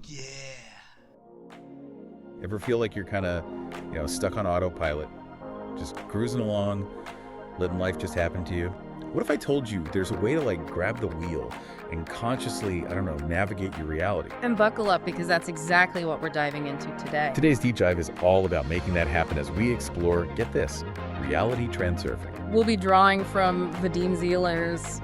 yeah. Ever feel like you're kind of, stuck on autopilot, just cruising along, letting life just happen to you? What if I told you there's a way to grab the wheel and consciously, navigate your reality? And buckle up, because that's exactly what we're diving into today. Today's deep dive is all about making that happen as we explore, get this, reality transurfing. We'll be drawing from Vadim Zeland's,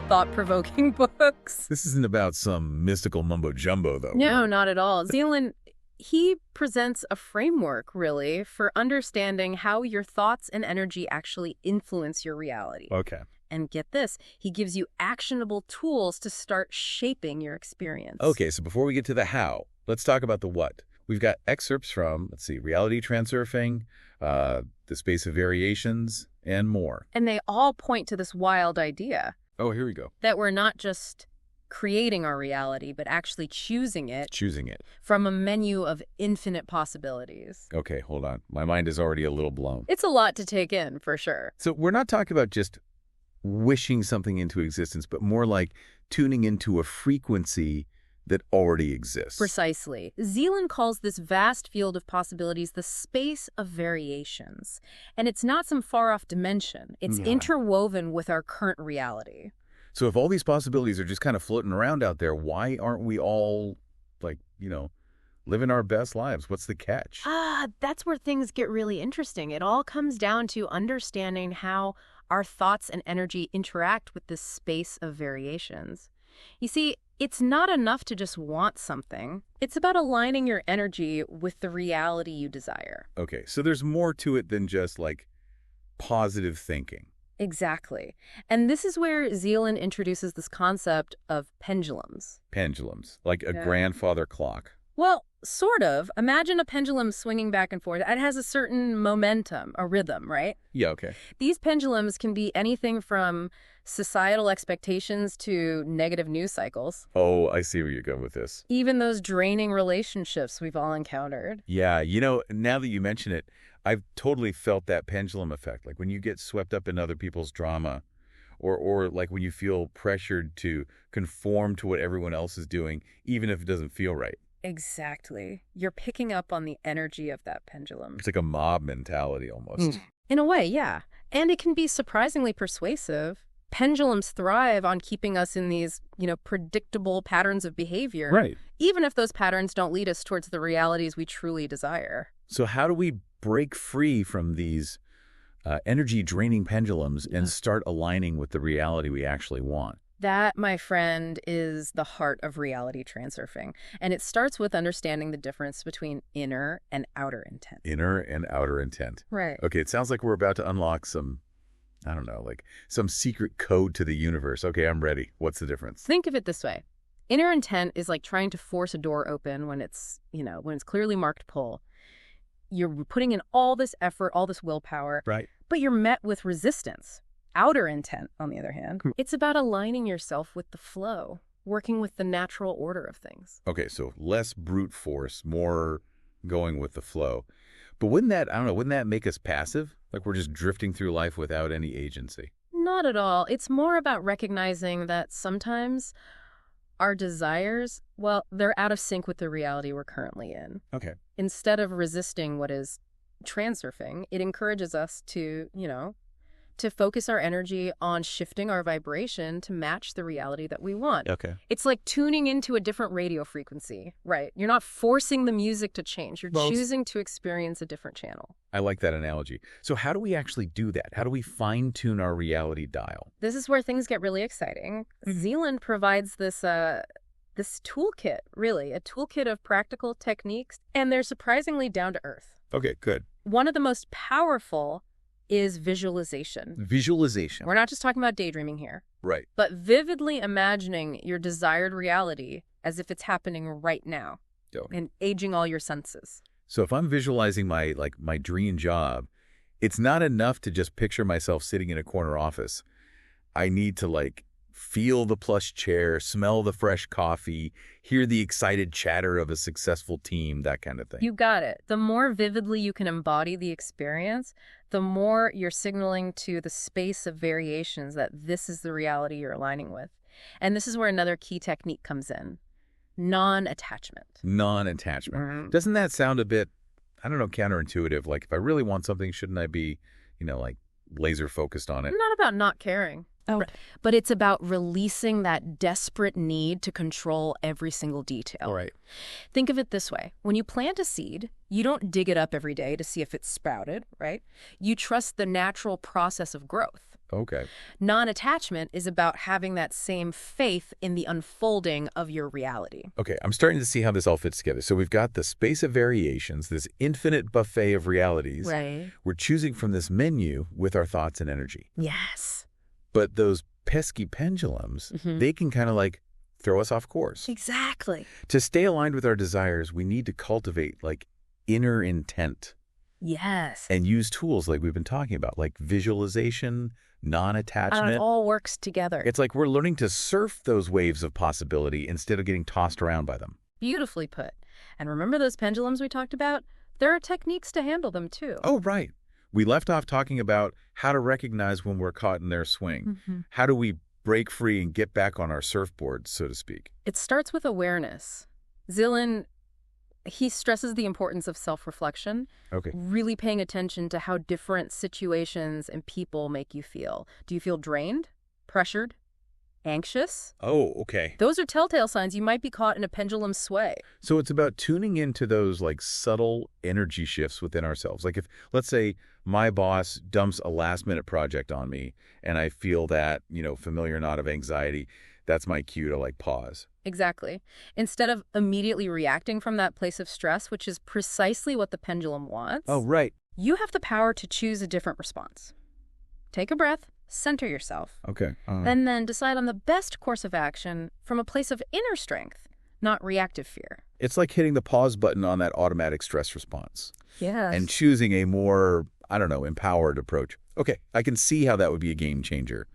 thought-provoking books. This isn't about some mystical mumbo-jumbo, though. No, not at all. Zeland, he presents a framework, really, for understanding how your thoughts and energy actually influence your reality. Okay. And get this, he gives you actionable tools to start shaping your experience. Okay, so before we get to the how, let's talk about the what. We've got excerpts from, reality transurfing, the space of variations, and more. And they all point to this wild idea. Oh, here we go. That we're not just creating our reality, but actually choosing it. Choosing it. From a menu of infinite possibilities. Okay, hold on. My mind is already a little blown. It's a lot to take in, for sure. So we're not talking about just wishing something into existence, but more like tuning into a frequency that already exists. Precisely. Zeland calls this vast field of possibilities the space of variations. And it's not some far-off dimension. It's interwoven with our current reality. So if all these possibilities are just kind of floating around out there, why aren't we all, living our best lives? What's the catch? That's where things get really interesting. It all comes down to understanding how our thoughts and energy interact with this space of variations. You see, it's not enough to just want something. It's about aligning your energy with the reality you desire. Okay, so there's more to it than just, positive thinking. Exactly. And this is where Zeland introduces this concept of pendulums. Pendulums, like a grandfather clock. Well, sort of. Imagine a pendulum swinging back and forth. It has a certain momentum, a rhythm, right? Yeah, okay. These pendulums can be anything from societal expectations to negative news cycles. Oh, I see where you're going with this. Even those draining relationships we've all encountered. Yeah, now that you mention it, I've totally felt that pendulum effect. Like when you get swept up in other people's drama, or when you feel pressured to conform to what everyone else is doing, even if it doesn't feel right. Exactly. You're picking up on the energy of that pendulum. It's like a mob mentality almost. In a way, yeah. And it can be surprisingly persuasive. Pendulums thrive on keeping us in these, predictable patterns of behavior. Right. Even if those patterns don't lead us towards the realities we truly desire. So how do we break free from these energy-draining pendulums and start aligning with the reality we actually want? That, my friend, is the heart of reality transurfing. And it starts with understanding the difference between inner and outer intent. Inner and outer intent. Right. Okay, it sounds like we're about to unlock some, some secret code to the universe. Okay, I'm ready. What's the difference? Think of it this way. Inner intent is like trying to force a door open when it's, when it's clearly marked pull. You're putting in all this effort, all this willpower. Right. But you're met with resistance. Outer intent, on the other hand, it's about aligning yourself with the flow, working with the natural order of things. Okay, so less brute force, more going with the flow. But wouldn't that make us passive? Like we're just drifting through life without any agency? Not at all. It's more about recognizing that sometimes our desires, they're out of sync with the reality we're currently in. Okay. Instead of resisting what is transurfing, it encourages us to, to focus our energy on shifting our vibration to match the reality that we want. Okay. It's like tuning into a different radio frequency, right? You're not forcing the music to change. You're choosing to experience a different channel. I like that analogy. So how do we actually do that? How do we fine-tune our reality dial? This is where things get really exciting. Zeland provides this toolkit, really, a toolkit of practical techniques, and they're surprisingly down to earth. Okay, good. One of the most powerful is visualization. Visualization. We're not just talking about daydreaming here. Right. But vividly imagining your desired reality as if it's happening right now. And aging all your senses. So if I'm visualizing my dream job, it's not enough to just picture myself sitting in a corner office. I need to feel the plush chair, smell the fresh coffee, hear the excited chatter of a successful team, that kind of thing. You got it. The more vividly you can embody the experience, the more you're signaling to the space of variations that this is the reality you're aligning with. And this is where another key technique comes in. Non-attachment. Non-attachment. Doesn't that sound a bit, I don't know, counterintuitive? Like, if I really want something, shouldn't I be, like laser focused on it? Not about not caring. Oh. But it's about releasing that desperate need to control every single detail. All right. Think of it this way. When you plant a seed, you don't dig it up every day to see if it's sprouted, right? You trust the natural process of growth. Okay. Non-attachment is about having that same faith in the unfolding of your reality. Okay, I'm starting to see how this all fits together. So we've got the space of variations, this infinite buffet of realities. Right. We're choosing from this menu with our thoughts and energy. Yes. But those pesky pendulums, they can kind of like throw us off course. Exactly. To stay aligned with our desires, we need to cultivate like inner intent. Yes. And use tools like we've been talking about, like visualization, non-attachment. It all works together. It's like we're learning to surf those waves of possibility instead of getting tossed around by them. Beautifully put. And remember those pendulums we talked about? There are techniques to handle them too. Oh, right. We left off talking about how to recognize when we're caught in their swing. How do we break free and get back on our surfboard, so to speak? It starts with awareness. Zeland, he stresses the importance of self-reflection, really paying attention to how different situations and people make you feel. Do you feel drained, pressured, anxious? Oh, okay. Those are telltale signs you might be caught in a pendulum sway. So it's about tuning into those like subtle energy shifts within ourselves. Like if, let's say, my boss dumps a last-minute project on me and I feel that, familiar knot of anxiety, that's my cue to like pause. Exactly. Instead of immediately reacting from that place of stress, which is precisely what the pendulum wants. Oh, right. You have the power to choose a different response. Take a breath, center yourself. Okay. And then decide on the best course of action from a place of inner strength, not reactive fear. It's like hitting the pause button on that automatic stress response. Yes. And choosing a more, empowered approach. Okay, I can see how that would be a game changer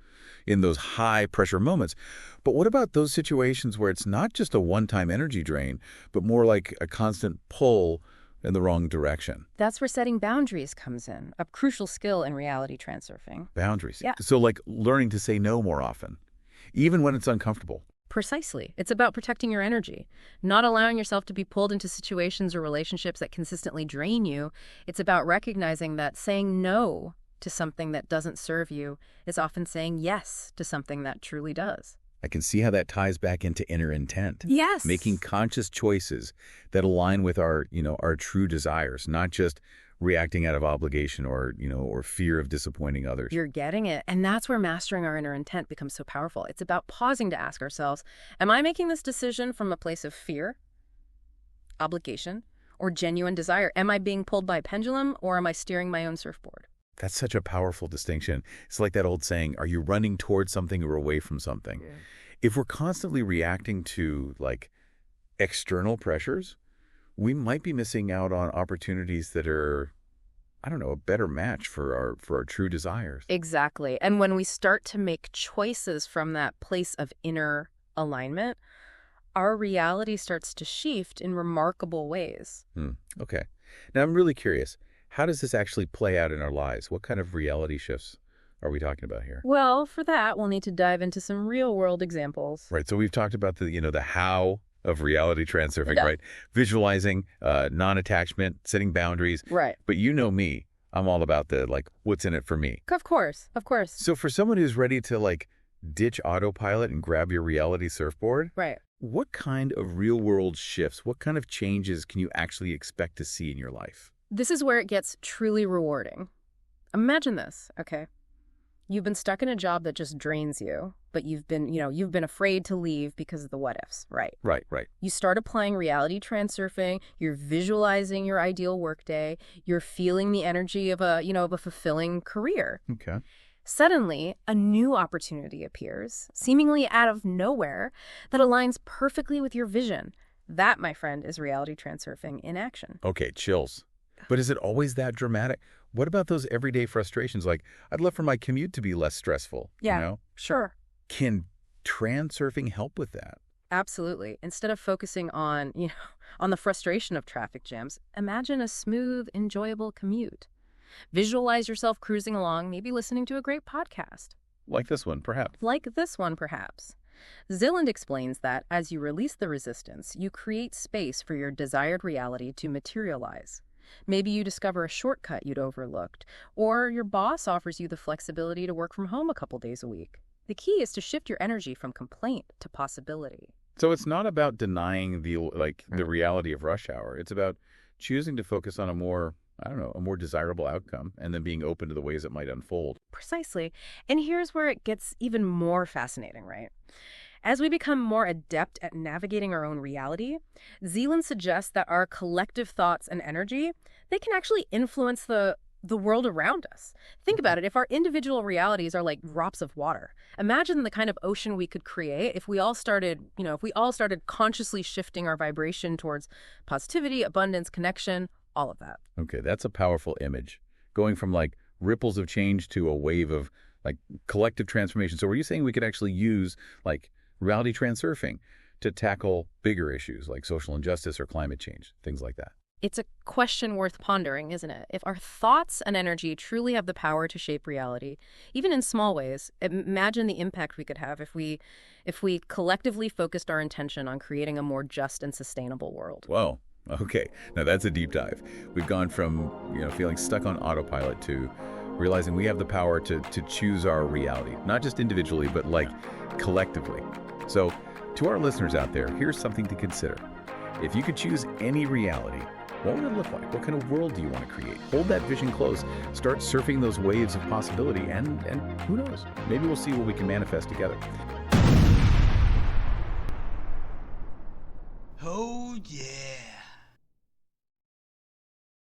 in those high pressure moments. But what about those situations where it's not just a one-time energy drain, but more like a constant pull in the wrong direction? That's where setting boundaries comes in, a crucial skill in reality transurfing. Boundaries. Yeah. So like learning to say no more often, even when it's uncomfortable. Precisely. It's about protecting your energy, not allowing yourself to be pulled into situations or relationships that consistently drain you. It's about recognizing that saying no to something that doesn't serve you is often saying yes to something that truly does. I can see how that ties back into inner intent. Yes. Making conscious choices that align with our true desires, not just reacting out of obligation or fear of disappointing others. You're getting it. And that's where mastering our inner intent becomes so powerful. It's about pausing to ask ourselves, am I making this decision from a place of fear, obligation, or genuine desire? Am I being pulled by a pendulum or am I steering my own surfboard? That's such a powerful distinction. It's like that old saying, are you running towards something or away from something? Yeah. If we're constantly reacting to like external pressures, we might be missing out on opportunities that are, a better match for our true desires. Exactly. And when we start to make choices from that place of inner alignment, our reality starts to shift in remarkable ways. Okay. Now I'm really curious. How does this actually play out in our lives? What kind of reality shifts are we talking about here? Well, for that, we'll need to dive into some real-world examples. Right. So we've talked about the how of reality transurfing, right? Visualizing, non-attachment, setting boundaries. Right. But you know me. I'm all about what's in it for me. Of course. Of course. So for someone who's ready to ditch autopilot and grab your reality surfboard, right? What kind of real-world shifts, what kind of changes can you actually expect to see in your life? This is where it gets truly rewarding. Imagine this, okay? You've been stuck in a job that just drains you, but you've been afraid to leave because of the what ifs, right? Right. You start applying reality transurfing, you're visualizing your ideal workday, you're feeling the energy of a fulfilling career. Okay. Suddenly, a new opportunity appears, seemingly out of nowhere, that aligns perfectly with your vision. That, my friend, is reality transurfing in action. Okay, chills. But is it always that dramatic? What about those everyday frustrations? Like, I'd love for my commute to be less stressful. Yeah, sure. Can transurfing help with that? Absolutely. Instead of focusing on the frustration of traffic jams, imagine a smooth, enjoyable commute. Visualize yourself cruising along, maybe listening to a great podcast. Like this one, perhaps. Zeland explains that as you release the resistance, you create space for your desired reality to materialize. Maybe you discover a shortcut you'd overlooked, or your boss offers you the flexibility to work from home a couple days a week. The key is to shift your energy from complaint to possibility. So it's not about denying the reality of rush hour. It's about choosing to focus on a more desirable outcome and then being open to the ways it might unfold. Precisely. And here's where it gets even more fascinating, right? As we become more adept at navigating our own reality, Zeland suggests that our collective thoughts and energy, they can actually influence the world around us. Think about it. If our individual realities are like drops of water, imagine the kind of ocean we could create if we all started consciously shifting our vibration towards positivity, abundance, connection, all of that. Okay, that's a powerful image. Going from like ripples of change to a wave of like collective transformation. So were you saying we could actually use like reality transurfing to tackle bigger issues like social injustice or climate change, things like that? It's a question worth pondering, isn't it? If our thoughts and energy truly have the power to shape reality, even in small ways, imagine the impact we could have if we collectively focused our intention on creating a more just and sustainable world. Whoa. Okay. Now that's a deep dive. We've gone from, feeling stuck on autopilot to realizing we have the power to choose our reality, not just individually, but like collectively. So to our listeners out there, here's something to consider. If you could choose any reality, what would it look like? What kind of world do you want to create? Hold that vision close. Start surfing those waves of possibility, and who knows? Maybe we'll see what we can manifest together. Oh, yeah.